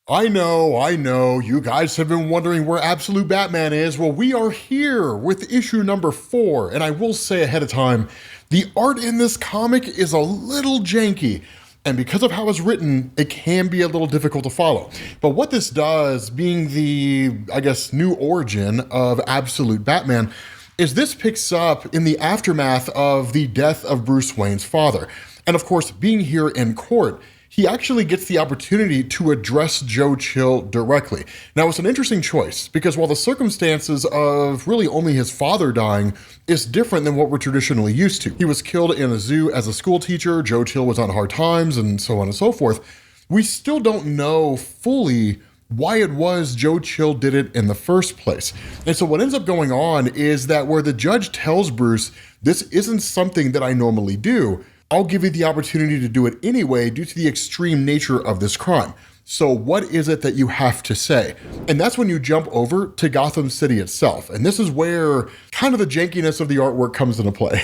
I know, you guys have been wondering where Absolute Batman is. Well, we are here with issue number 4, and I will say ahead of time, the art in this comic is a little janky, and because of how it's written, it can be a little difficult to follow. But what this does, being the, I guess, new origin of Absolute Batman, is this picks up in the aftermath of the death of Bruce Wayne's father. And of course, being here in court, he actually gets the opportunity to address Joe Chill directly. Now, it's an interesting choice because while the circumstances of really only his father dying is different than what we're traditionally used to. He was killed in a zoo as a school teacher, Joe Chill was on hard times, and so on and so forth. We still don't know fully why it was Joe Chill did it in the first place. And so what ends up going on is that where the judge tells Bruce, this isn't something that I normally do, I'll give you the opportunity to do it anyway due to the extreme nature of this crime. So what is it that you have to say? And that's when you jump over to Gotham City itself. And this is where kind of the jankiness of the artwork comes into play.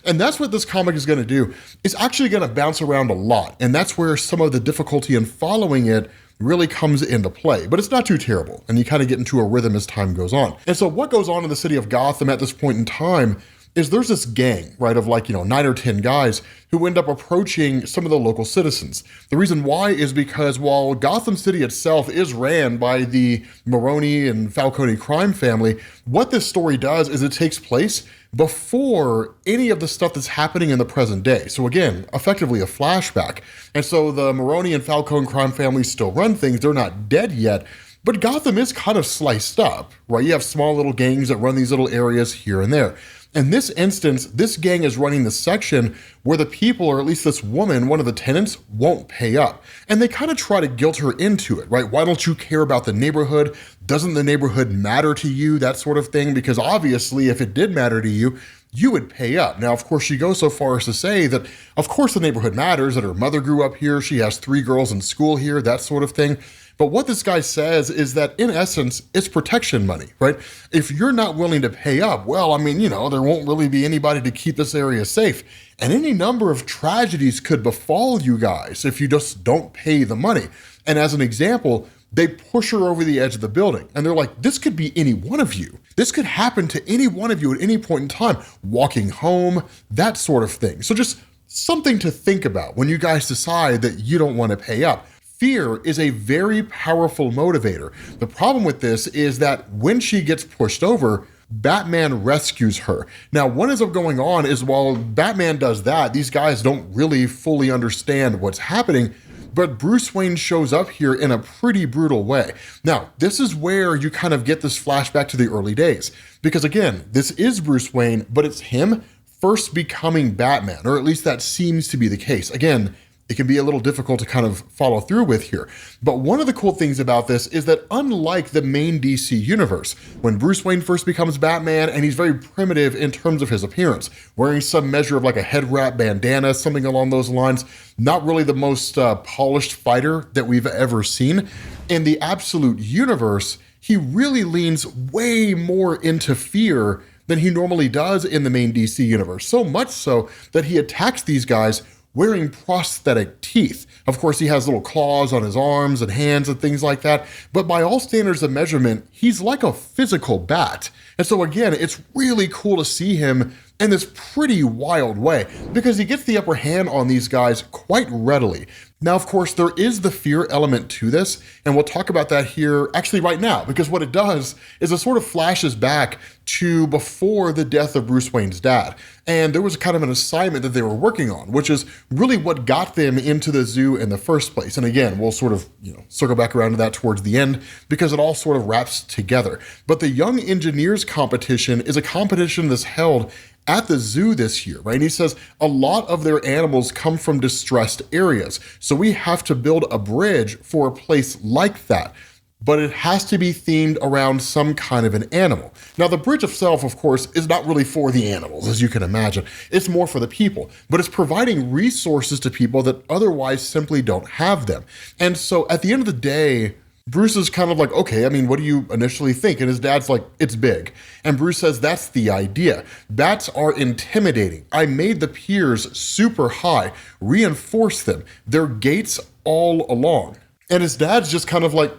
And that's what this comic is gonna do. It's actually gonna bounce around a lot. And that's where some of the difficulty in following it really comes into play, but it's not too terrible. And you kind of get into a rhythm as time goes on. And so what goes on in the city of Gotham at this point in time is there's this gang, right, of like, 9 or 10 guys who end up approaching some of the local citizens. The reason why is because while Gotham City itself is ran by the Maroni and Falcone crime family, what this story does is it takes place before any of the stuff that's happening in the present day. So again, effectively a flashback. And so the Maroni and Falcone crime families still run things, they're not dead yet, but Gotham is kind of sliced up, right? You have small little gangs that run these little areas here and there. In this instance, this gang is running the section where the people, or at least this woman, one of the tenants, won't pay up. And they kind of try to guilt her into it, right? Why don't you care about the neighborhood? Doesn't the neighborhood matter to you? That sort of thing. Because obviously, if it did matter to you, you would pay up. Now, of course, she goes so far as to say that, of course, the neighborhood matters, that her mother grew up here, she has 3 girls in school here, that sort of thing. But what this guy says is that in essence, it's protection money, right? If you're not willing to pay up, well, I mean, there won't really be anybody to keep this area safe. And any number of tragedies could befall you guys if you just don't pay the money. And as an example, they push her over the edge of the building. And they're like, this could be any one of you. This could happen to any one of you at any point in time, walking home, that sort of thing. So just something to think about when you guys decide that you don't want to pay up. Fear is a very powerful motivator. The problem with this is that when she gets pushed over, Batman rescues her. Now, what ends up going on is while Batman does that, these guys don't really fully understand what's happening, but Bruce Wayne shows up here in a pretty brutal way. Now, this is where you kind of get this flashback to the early days, because again, this is Bruce Wayne, but it's him first becoming Batman, or at least that seems to be the case. Again, it can be a little difficult to kind of follow through with here. But one of the cool things about this is that unlike the main DC universe, when Bruce Wayne first becomes Batman, and he's very primitive in terms of his appearance, wearing some measure of like a head wrap bandana, something along those lines, not really the most polished fighter that we've ever seen. In the Absolute universe, he really leans way more into fear than he normally does in the main DC universe. So much so that he attacks these guys wearing prosthetic teeth. Of course, he has little claws on his arms and hands and things like that, but by all standards of measurement, he's like a physical bat. And so again, it's really cool to see him in this pretty wild way because he gets the upper hand on these guys quite readily. Now, of course, there is the fear element to this, and we'll talk about that here actually right now, because what it does is it sort of flashes back to before the death of Bruce Wayne's dad. And there was kind of an assignment that they were working on, which is really what got them into the zoo in the first place. And again, we'll sort of, circle back around to that towards the end because it all sort of wraps together. But the Young Engineers competition is a competition that's held at the zoo this year, right? And he says a lot of their animals come from distressed areas. So we have to build a bridge for a place like that. But it has to be themed around some kind of an animal. Now, the bridge itself, of course, is not really for the animals, as you can imagine. It's more for the people, but it's providing resources to people that otherwise simply don't have them. And so at the end of the day, Bruce is kind of like, okay, I mean, what do you initially think? And his dad's like, it's big. And Bruce says, that's the idea. Bats are intimidating. I made the piers super high, reinforced them. They're gates all along. And his dad's just kind of like,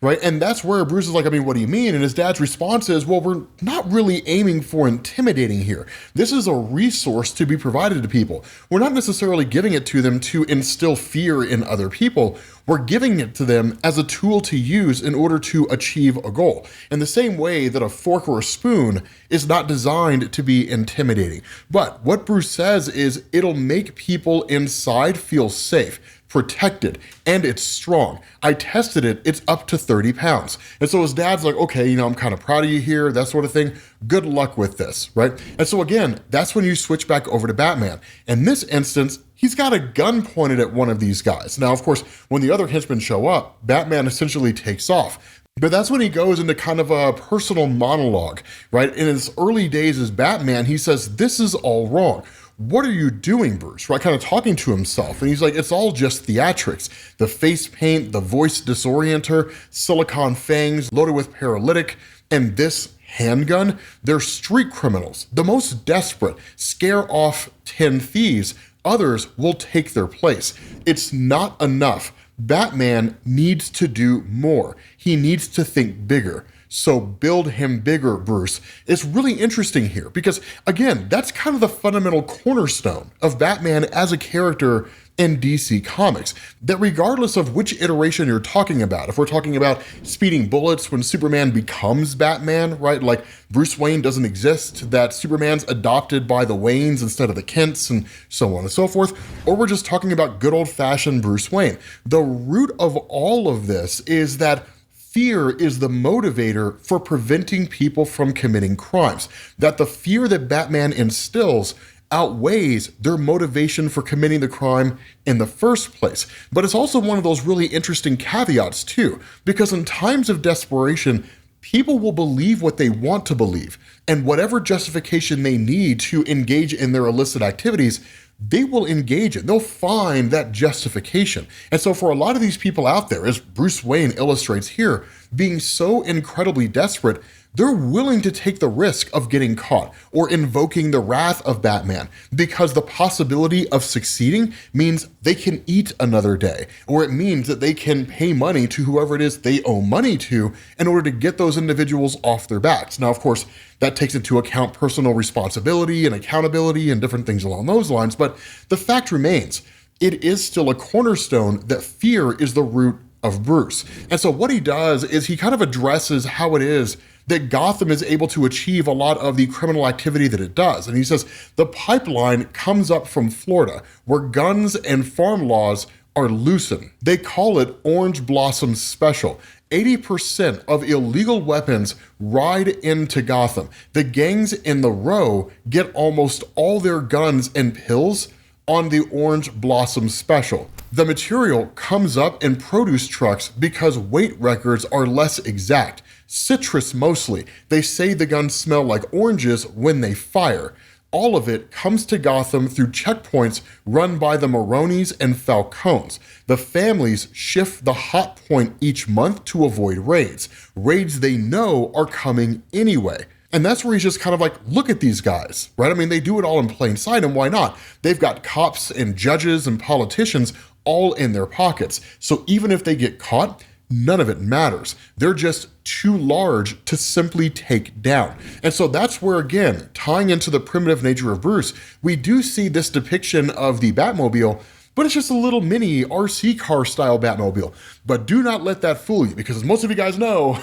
right? And that's where Bruce is like, I mean, what do you mean? And his dad's response is, well, we're not really aiming for intimidating here. This is a resource to be provided to people. We're not necessarily giving it to them to instill fear in other people. We're giving it to them as a tool to use in order to achieve a goal. In the same way that a fork or a spoon is not designed to be intimidating. But what Bruce says is it'll make people inside feel safe, protected, and it's strong. I tested it, it's up to 30 pounds. And so his dad's like, okay, I'm kind of proud of you here, that sort of thing. Good luck with this, right? And so again, that's when you switch back over to Batman. In this instance, he's got a gun pointed at one of these guys. Now, of course, when the other henchmen show up, Batman essentially takes off. But that's when he goes into kind of a personal monologue, right? In his early days as Batman, he says, this is all wrong. What are you doing, Bruce? Right, kind of talking to himself. And he's like, it's all just theatrics. The face paint, the voice disorienter, silicone fangs loaded with paralytic, and this handgun, they're street criminals. The most desperate scare off 10 thieves. Others will take their place. It's not enough. Batman needs to do more. He needs to think bigger. So build him bigger, Bruce. It's really interesting here because, again, that's kind of the fundamental cornerstone of Batman as a character in DC Comics. That regardless of which iteration you're talking about, if we're talking about speeding bullets when Superman becomes Batman, right? Like Bruce Wayne doesn't exist, that Superman's adopted by the Waynes instead of the Kents, and so on and so forth, or we're just talking about good old-fashioned Bruce Wayne. The root of all of this is that fear is the motivator for preventing people from committing crimes. That the fear that Batman instills outweighs their motivation for committing the crime in the first place. But it's also one of those really interesting caveats too, because in times of desperation, people will believe what they want to believe, and whatever justification they need to engage in their illicit activities, they will engage in. They'll find that justification. And so for a lot of these people out there, as Bruce Wayne illustrates here, being so incredibly desperate, they're willing to take the risk of getting caught or invoking the wrath of Batman because the possibility of succeeding means they can eat another day, or it means that they can pay money to whoever it is they owe money to in order to get those individuals off their backs. Now, of course, that takes into account personal responsibility and accountability and different things along those lines, but the fact remains, it is still a cornerstone that fear is the root of Bruce. And so what he does is he kind of addresses how it is that Gotham is able to achieve a lot of the criminal activity that it does. And he says, the pipeline comes up from Florida, where guns and farm laws are loosened. They call it Orange Blossom Special. 80% of illegal weapons ride into Gotham. The gangs in the row get almost all their guns and pills on the Orange Blossom Special. The material comes up in produce trucks because weight records are less exact. Citrus mostly. They say the guns smell like oranges when they fire. All of it comes to Gotham through checkpoints run by the Maronis and Falcones. The families shift the hot point each month to avoid raids. Raids they know are coming anyway. And that's where he's just kind of like, look at these guys, right? I mean, they do it all in plain sight, and why not? They've got cops and judges and politicians all in their pockets. So even if they get caught, none of it matters. They're just too large to simply take down. And so that's where, again, tying into the primitive nature of Bruce, we do see this depiction of the Batmobile, but it's just a little mini RC car style Batmobile. But do not let that fool you, because as most of you guys know,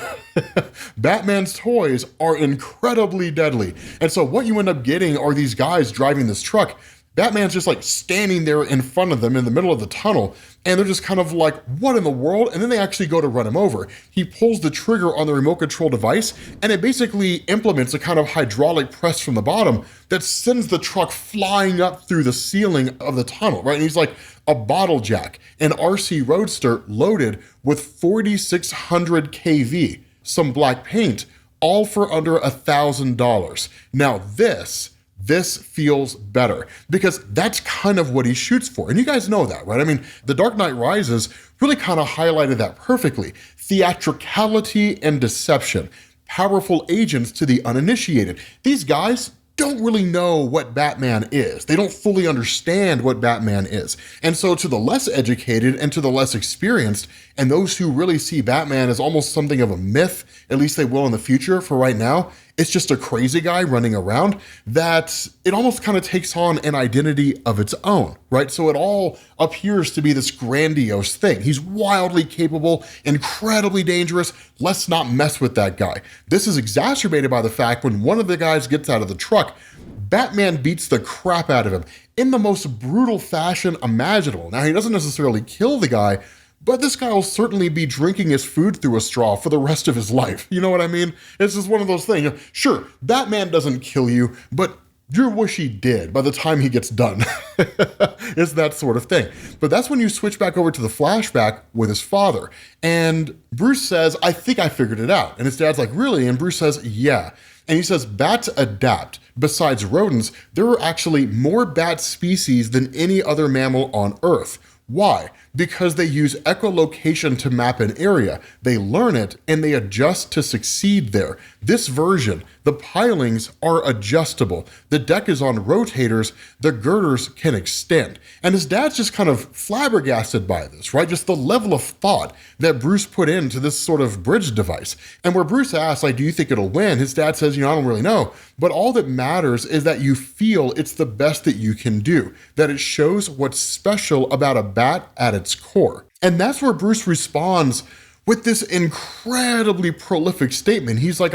Batman's toys are incredibly deadly. And so what you end up getting are these guys driving this truck. Batman's just like standing there in front of them in the middle of the tunnel, and they're just kind of like, what in the world? And then they actually go to run him over. He pulls the trigger on the remote control device, and it basically implements a kind of hydraulic press from the bottom that sends the truck flying up through the ceiling of the tunnel, right? And he's like a bottle jack, an RC Roadster loaded with 4,600 kV, some black paint, all for under $1,000. Now this feels better, because that's kind of what he shoots for. And you guys know that, right? I mean, The Dark Knight Rises really kind of highlighted that perfectly. Theatricality and deception, powerful agents to the uninitiated. These guys, don't really know what Batman is. They don't fully understand what Batman is. And so to the less educated and to the less experienced, and those who really see Batman as almost something of a myth, at least they will in the future, for right now, it's just a crazy guy running around, that it almost kind of takes on an identity of its own, right? So it all appears to be this grandiose thing. He's wildly capable, incredibly dangerous. Let's not mess with that guy. This is exacerbated by the fact when one of the guys gets out of the truck, Batman beats the crap out of him in the most brutal fashion imaginable. Now, he doesn't necessarily kill the guy, but this guy will certainly be drinking his food through a straw for the rest of his life. You know what I mean? It's just one of those things. Sure, Batman doesn't kill you, but you wish he did by the time he gets done. It's that sort of thing. But that's when you switch back over to the flashback with his father. And Bruce says, I think I figured it out. And his dad's like, really? And Bruce says, yeah. And he says, bats adapt. Besides rodents, there are actually more bat species than any other mammal on Earth. Why? Because they use echolocation to map an area. They learn it and they adjust to succeed there. This version, the pilings are adjustable. The deck is on rotators. The girders can extend. And his dad's just kind of flabbergasted by this, right? Just the level of thought that Bruce put into this sort of bridge device. And where Bruce asks, like, do you think it'll win? His dad says, I don't really know. But all that matters is that you feel it's the best that you can do, that it shows what's special about a bat at its core. And that's where Bruce responds with this incredibly prolific statement. He's like,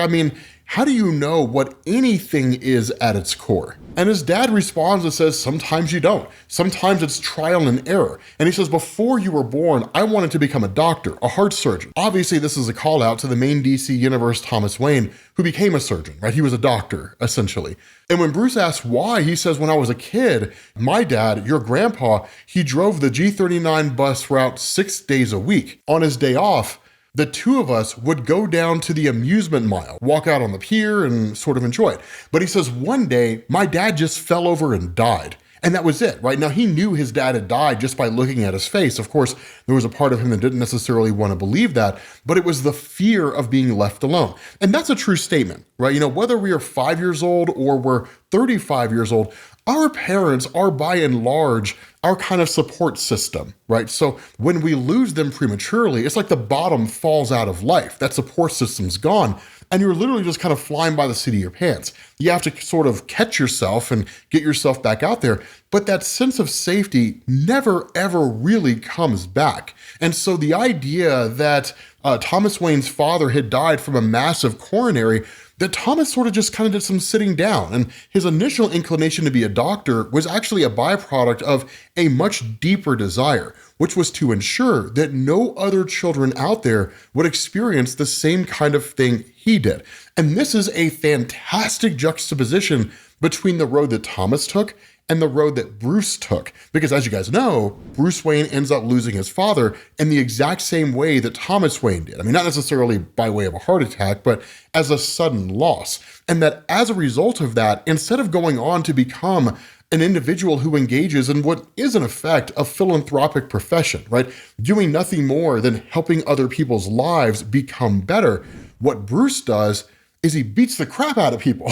how do you know what anything is at its core? And his dad responds and says, sometimes you don't. Sometimes it's trial and error. And he says, before you were born, I wanted to become a doctor, a heart surgeon. Obviously, this is a call out to the main DC Universe Thomas Wayne, who became a surgeon, right? He was a doctor, essentially. And when Bruce asks why, he says, when I was a kid, my dad, your grandpa, he drove the G39 bus route 6 days a week. On his day off, the two of us would go down to the amusement mile, walk out on the pier and sort of enjoy it. But he says one day, my dad just fell over and died. And that was it, right? Now, he knew his dad had died just by looking at his face. Of course, there was a part of him that didn't necessarily want to believe that, but it was the fear of being left alone. And that's a true statement, right? Whether we are 5 years old or we're 35 years old, our parents are by and large our kind of support system, right? So when we lose them prematurely, it's like the bottom falls out of life. That support system's gone. And you're literally just kind of flying by the seat of your pants. You have to sort of catch yourself and get yourself back out there. But that sense of safety never, ever really comes back. And so the idea that Thomas Wayne's father had died from a massive coronary, that Thomas sort of just kind of did some sitting down, and his initial inclination to be a doctor was actually a byproduct of a much deeper desire, which was to ensure that no other children out there would experience the same kind of thing he did. And this is a fantastic juxtaposition between the road that Thomas took and the road that Bruce took. Because as you guys know, Bruce Wayne ends up losing his father in the exact same way that Thomas Wayne did. Not necessarily by way of a heart attack, but as a sudden loss. And that as a result of that, instead of going on to become an individual who engages in what is in effect a philanthropic profession, right? Doing nothing more than helping other people's lives become better, what Bruce does is he beats the crap out of people.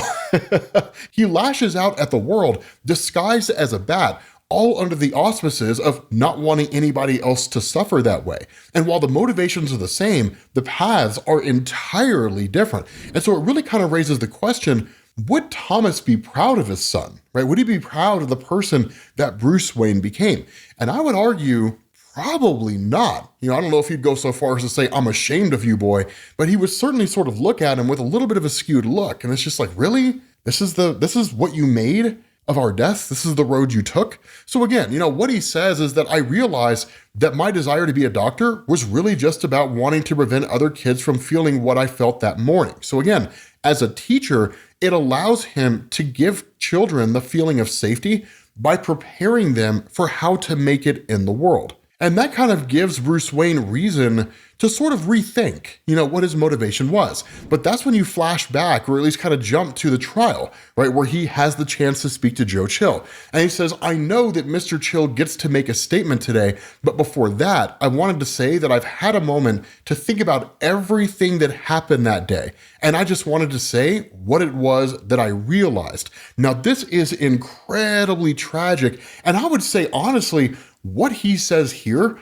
He lashes out at the world disguised as a bat, all under the auspices of not wanting anybody else to suffer that way. And while the motivations are the same, the paths are entirely different. And so it really kind of raises the question, would Thomas be proud of his son, right? Would he be proud of the person that Bruce Wayne became? And I would argue, probably not. I don't know if he'd go so far as to say, I'm ashamed of you, boy, but he would certainly sort of look at him with a little bit of a skewed look. And it's just like, really? This is what you made of our deaths? This is the road you took? So again, what he says is that I realized that my desire to be a doctor was really just about wanting to prevent other kids from feeling what I felt that morning. So again, as a teacher, it allows him to give children the feeling of safety by preparing them for how to make it in the world. And that kind of gives Bruce Wayne reason to sort of rethink, what his motivation was. But that's when you flash back, or at least kind of jump to the trial, right, where he has the chance to speak to Joe Chill. And he says, I know that Mr. Chill gets to make a statement today, but before that, I wanted to say that I've had a moment to think about everything that happened that day. And I just wanted to say what it was that I realized. Now, this is incredibly tragic. And I would say, honestly, what he says here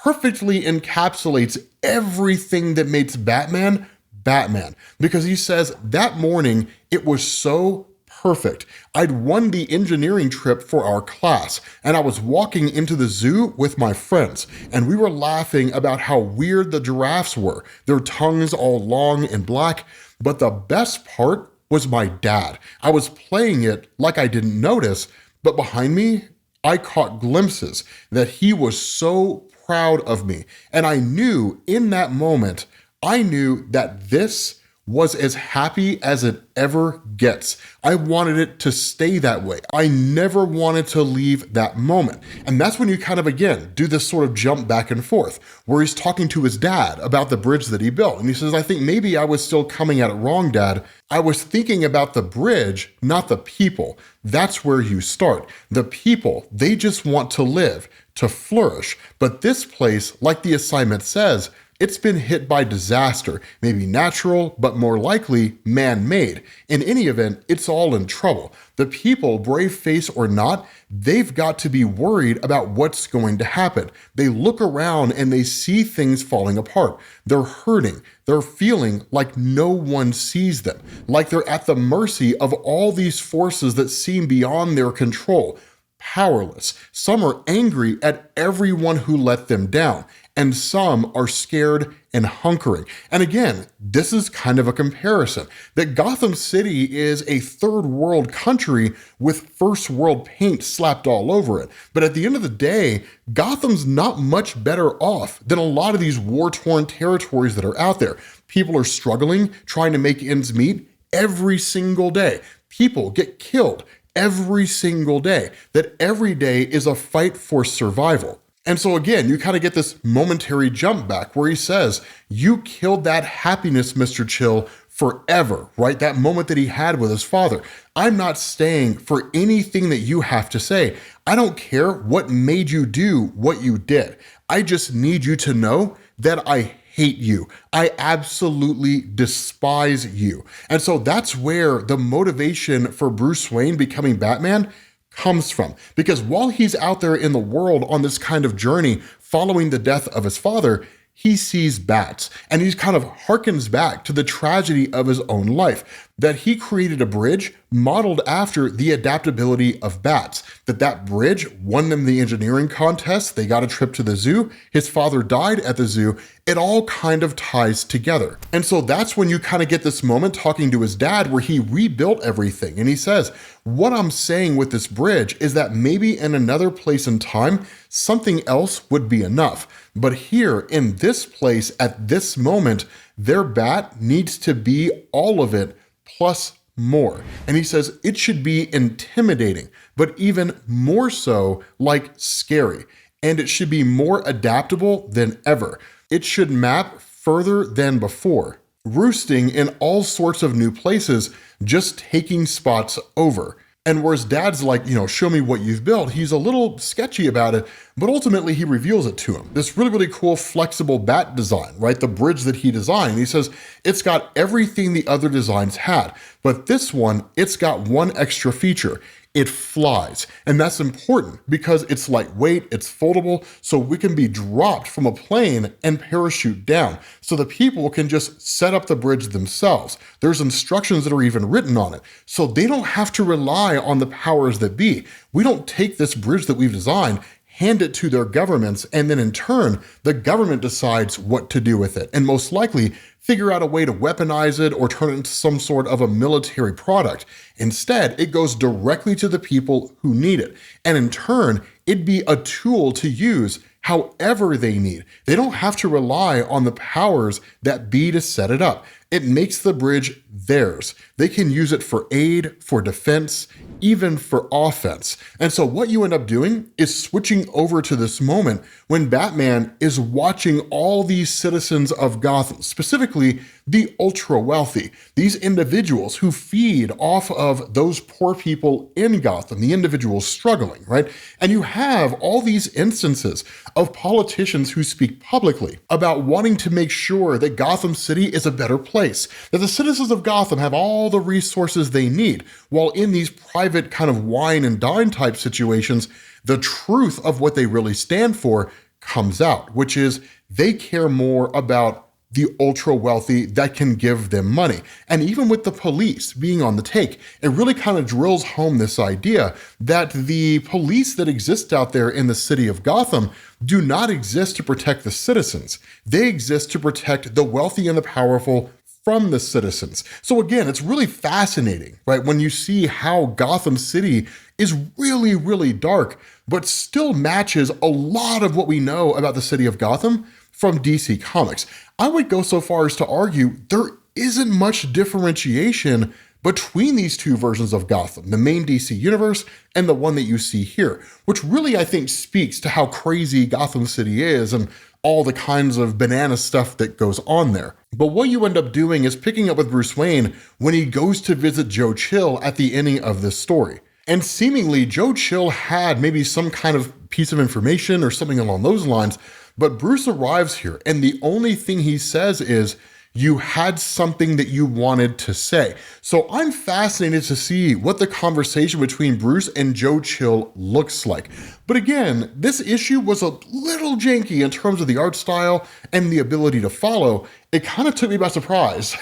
perfectly encapsulates everything that makes Batman, Batman. Because he says that morning, it was so perfect. I'd won the engineering trip for our class, and I was walking into the zoo with my friends, and we were laughing about how weird the giraffes were, their tongues all long and black. But the best part was my dad. I was playing it like I didn't notice, but behind me, I caught glimpses that he was so proud of me. And I knew in that moment, I knew that this was as happy as it ever gets. I wanted it to stay that way. I never wanted to leave that moment. And that's when you kind of, again, do this sort of jump back and forth, where he's talking to his dad about the bridge that he built. And he says, I think maybe I was still coming at it wrong, Dad. I was thinking about the bridge, not the people. That's where you start. The people, they just want to live, to flourish. But this place, like the assignment says, it's been hit by disaster, maybe natural, but more likely man-made. In any event, it's all in trouble. The people, brave face or not, they've got to be worried about what's going to happen. They look around and they see things falling apart. They're hurting. They're feeling like no one sees them, like they're at the mercy of all these forces that seem beyond their control. Powerless. Some are angry at everyone who let them down, and some are scared and hunkering. And again, this is kind of a comparison, that Gotham City is a third world country with first world paint slapped all over it. But at the end of the day, Gotham's not much better off than a lot of these war-torn territories that are out there. People are struggling, trying to make ends meet every single day. People get killed every single day, that every day is a fight for survival. And so again, you kind of get this momentary jump back where he says, you killed that happiness, Mr. Chill, forever, right? That moment that he had with his father. I'm not staying for anything that you have to say. I don't care what made you do what you did. I just need you to know that I hate you. I absolutely despise you. And so that's where the motivation for Bruce Wayne becoming Batman comes from. Because while he's out there in the world on this kind of journey following the death of his father, he sees bats, and he kind of harkens back to the tragedy of his own life, that he created a bridge modeled after the adaptability of bats, that bridge won them the engineering contest, they got a trip to the zoo, his father died at the zoo, it all kind of ties together. And so that's when you kind of get this moment talking to his dad where he rebuilt everything, and he says, what I'm saying with this bridge is that maybe in another place and time, something else would be enough. But here in this place at this moment, their bat needs to be all of it plus more. And he says it should be intimidating, but even more so like scary. And it should be more adaptable than ever. It should map further than before, roosting in all sorts of new places, just taking spots over. And whereas dad's like, show me what you've built, he's a little sketchy about it, but ultimately he reveals it to him. This really, really cool flexible bat design, right? The bridge that he designed. He says, it's got everything the other designs had, but this one, it's got one extra feature. It flies. And that's important because it's lightweight, it's foldable, so we can be dropped from a plane and parachute down. So the people can just set up the bridge themselves. There's instructions that are even written on it. So they don't have to rely on the powers that be. We don't take this bridge that we've designed, hand it to their governments, and then in turn, the government decides what to do with it. And most likely, figure out a way to weaponize it or turn it into some sort of a military product. Instead, it goes directly to the people who need it. And in turn, it'd be a tool to use however they need. They don't have to rely on the powers that be to set it up. It makes the bridge theirs. They can use it for aid, for defense, even for offense. And so what you end up doing is switching over to this moment when Batman is watching all these citizens of Gotham, specifically the ultra wealthy, these individuals who feed off of those poor people in Gotham, the individuals struggling, right? And you have all these instances of politicians who speak publicly about wanting to make sure that Gotham City is a better place, that the citizens of Gotham have all the resources they need, while in these private kind of wine and dine type situations, the truth of what they really stand for comes out, which is they care more about the ultra wealthy that can give them money. And even with the police being on the take, it really kind of drills home this idea that the police that exist out there in the city of Gotham do not exist to protect the citizens. They exist to protect the wealthy and the powerful from the citizens. So again, it's really fascinating, right? When you see how Gotham City is really, really dark, but still matches a lot of what we know about the city of Gotham from DC Comics. I would go so far as to argue there isn't much differentiation between these two versions of Gotham, the main DC universe and the one that you see here, which really I think speaks to how crazy Gotham City is and all the kinds of banana stuff that goes on there. But what you end up doing is picking up with Bruce Wayne when he goes to visit Joe Chill at the ending of this story. And seemingly Joe Chill had maybe some kind of piece of information or something along those lines, but Bruce arrives here and the only thing he says is, "You had something that you wanted to say." So I'm fascinated to see what the conversation between Bruce and Joe Chill looks like. But again, this issue was a little janky in terms of the art style and the ability to follow. It kind of took me by surprise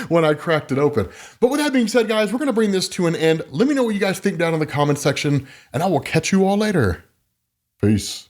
when I cracked it open. But with that being said, guys, we're gonna bring this to an end. Let me know what you guys think down in the comment section, and I will catch you all later. Peace.